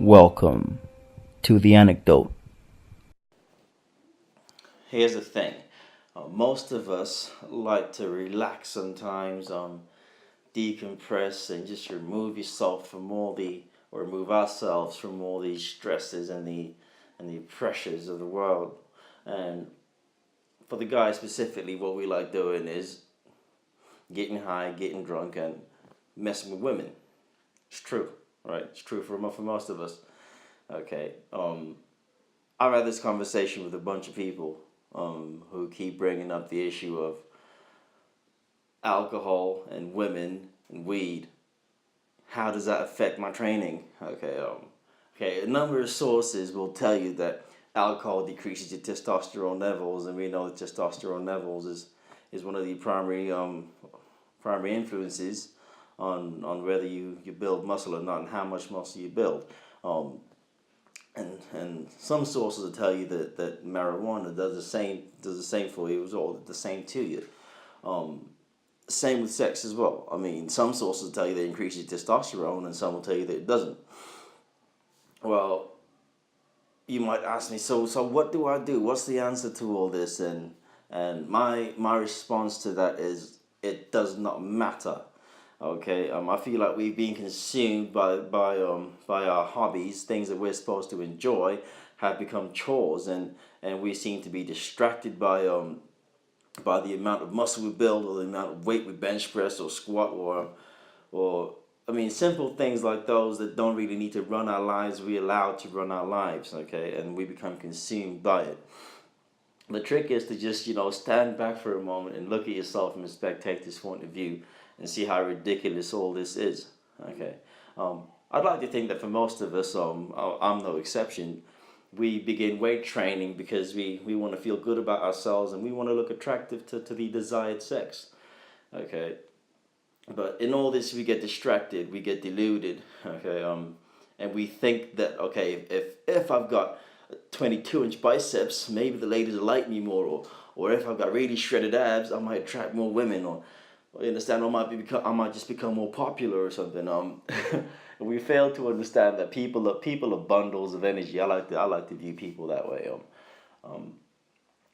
Welcome to the Anecdote. Here's the thing. Most of us like to relax sometimes, decompress and just remove yourself from or remove ourselves from all these stresses and the pressures of the world. And for the guys specifically, what we like doing is getting high, getting drunk, and messing with women. It's true, right? It's true for most of us. Okay. I've had this conversation with a bunch of people who keep bringing up the issue of alcohol and women and weed. How does that affect my training? Okay. A number of sources will tell you that alcohol decreases your testosterone levels, and we know that testosterone levels is one of the primary influences on whether you build muscle or not, and how much muscle you build. And some sources will tell you that marijuana does the same for you. It's all the same to you. Same with sex as well. I mean, some sources will tell you that it increases testosterone, and some will tell you that it doesn't. Well, you might ask me, so what do I do? What's the answer to all this? And my response to that is, it does not matter. Okay, I feel like we've been consumed by our hobbies, things that we're supposed to enjoy, have become chores, and we seem to be distracted by the amount of muscle we build, or the amount of weight we bench press or squat, or I mean, simple things like those that don't really need to run our lives. We allow to run our lives, okay, and we become consumed by it. The trick is to just stand back for a moment and look at yourself from a spectator's point of view, and see how ridiculous all this is. Okay, I'd like to think that for most of us, I'm no exception. We begin weight training because we want to feel good about ourselves, and we want to look attractive to the desired sex. Okay, but in all this, we get distracted, we get deluded. Okay, and we think that, okay, if I've got 22-inch biceps, maybe the ladies will like me more, or if I've got really shredded abs, I might attract more women, or you understand, I might just become more popular or something. We fail to understand that people are bundles of energy. I like to view people that way.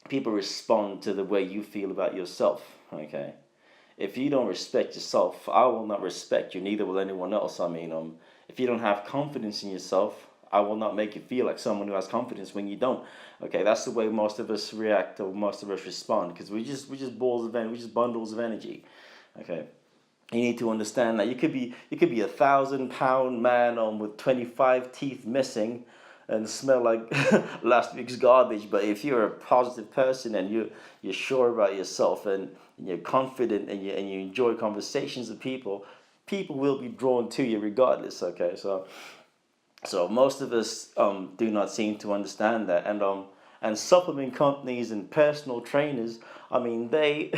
People respond to the way you feel about yourself. Okay, if you don't respect yourself, I will not respect you. Neither will anyone else. I mean, if you don't have confidence in yourself, I will not make you feel like someone who has confidence when you don't. Okay, that's the way most of us react, or most of us respond, because we just balls of energy, we just bundles of energy. Okay, you need to understand that you could be 1,000-pound man with 25 teeth missing, and smell like last week's garbage. But if you're a positive person, and you're sure about yourself, and you're confident, and you enjoy conversations with people, people will be drawn to you regardless. Okay, so most of us do not seem to understand that, and supplement companies and personal trainers, I mean, they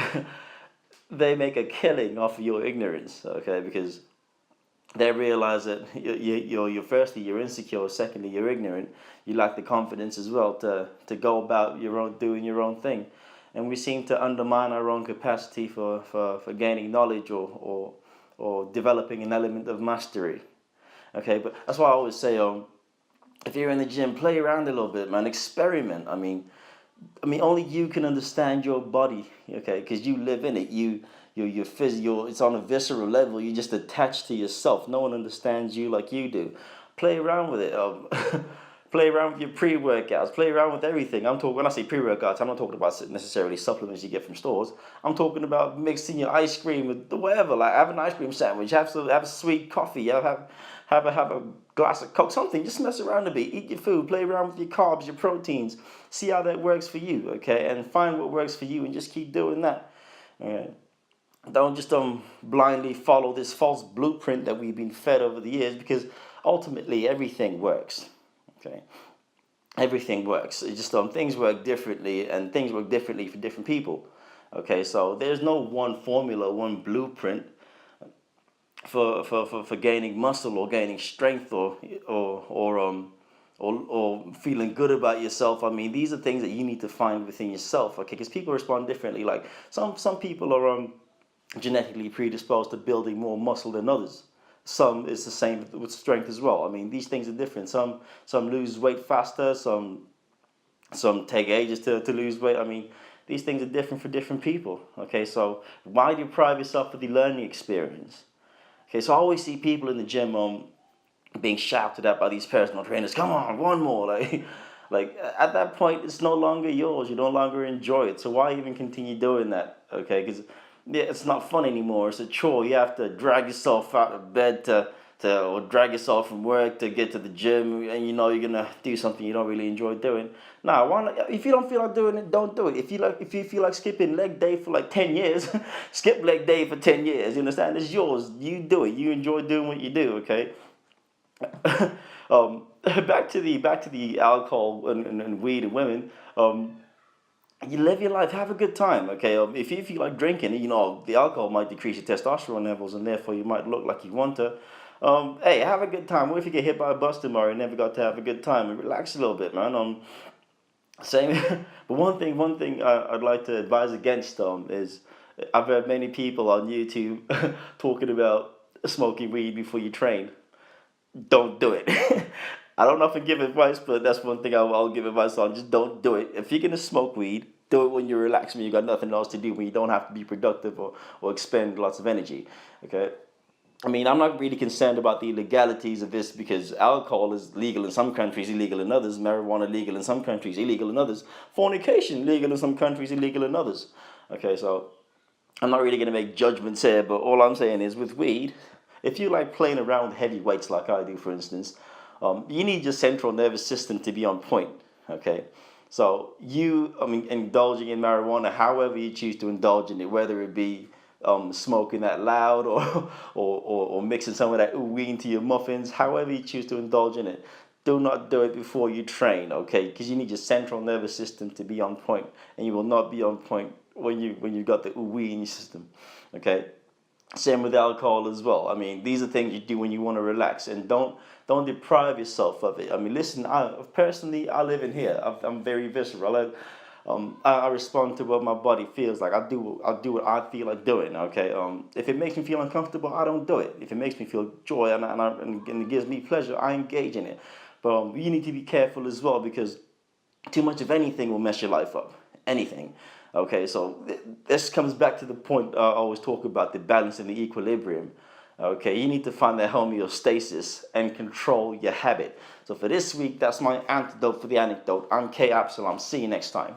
they make a killing off of your ignorance. Okay, because they realize that you're firstly, you're insecure, secondly, you're ignorant, you lack the confidence as well to go about doing your own thing, and we seem to undermine our own capacity for gaining knowledge, or developing an element of mastery. Okay, but that's why I always say, if you're in the gym, play around a little bit, man. Experiment. I mean, only you can understand your body. Okay, because you live in it. You're physical. It's on a visceral level. You're just attached to yourself. No one understands you like you do. Play around with it. Play around with your pre-workouts. Play around with everything. When I say pre-workouts, I'm not talking about necessarily supplements you get from stores. I'm talking about mixing your ice cream with whatever. Like, have an ice cream sandwich. Have a sweet coffee. Have a glass of Coke. Something. Just mess around a bit. Eat your food. Play around with your carbs, your proteins. See how that works for you. Okay, and find what works for you, and just keep doing that. Okay. Don't just blindly follow this false blueprint that we've been fed over the years, because ultimately everything works. Okay, everything works. It's just things work differently, and things work differently for different people. Okay, so there's no one formula, one blueprint for gaining muscle, or gaining strength, or feeling good about yourself. I mean, these are things that you need to find within yourself. Okay, because people respond differently. Like, some people are genetically predisposed to building more muscle than others. some is the same with strength as well. I mean, these things are different. Some lose weight faster. Some take ages to lose weight. I mean, these things are different for different people. Okay, so why deprive yourself of the learning experience? Okay, so I always see people in the gym being shouted at by these personal trainers. Come on, one more. Like at that point, it's no longer yours. You no longer enjoy it. So why even continue doing that? Okay, because yeah, it's not fun anymore. It's a chore. You have to drag yourself out of bed or drag yourself from work to get to the gym, and you know you're gonna do something you don't really enjoy doing. Nah, why not? If you don't feel like doing it, don't do it. If you feel like skipping leg day for like 10 years, skip leg day for 10 years. You understand? It's yours. You do it. You enjoy doing what you do. Okay. Back to the alcohol and weed and women. You live your life, have a good time, okay? If you feel like drinking, you know the alcohol might decrease your testosterone levels, and therefore you might look like you want to. Hey, have a good time. What if you get hit by a bus tomorrow and never got to have a good time and relax a little bit, man? Same. But one thing I'd like to advise against is I've heard many people on YouTube talking about smoking weed before you train. Don't do it. I don't often give advice, but that's one thing I'll give advice on. Just don't do it. If you're gonna smoke weed, do it when you're relaxed, when you got nothing else to do, when you don't have to be productive or expend lots of energy. Okay. I mean, I'm not really concerned about the illegalities of this because alcohol is legal in some countries, illegal in others. Marijuana legal in some countries, illegal in others. Fornication legal in some countries, illegal in others. Okay, so I'm not really going to make judgments here, but all I'm saying is with weed, if you like playing around with heavy weights like I do, for instance, you need your central nervous system to be on point. Okay, so indulging in marijuana, however you choose to indulge in it, whether it be smoking that loud or mixing some of that ooh-wee into your muffins, however you choose to indulge in it, do not do it before you train, okay? Because you need your central nervous system to be on point, and you will not be on point when you got the ooh-wee in your system, okay? Same with alcohol as well. I mean, these are things you do when you want to relax, and don't deprive yourself of it. I mean, listen, I live in here. I'm very visceral. I respond to what my body feels like. I do what I feel like doing. Okay. If it makes me feel uncomfortable, I don't do it. If it makes me feel joy and it gives me pleasure, I engage in it. But you need to be careful as well because too much of anything will mess your life up. Anything. Okay, so this comes back to the point I always talk about, the balance and the equilibrium. Okay, you need to find that homeostasis and control your habit. So for this week, that's my antidote for the anecdote. I'm K Absalom. See you next time.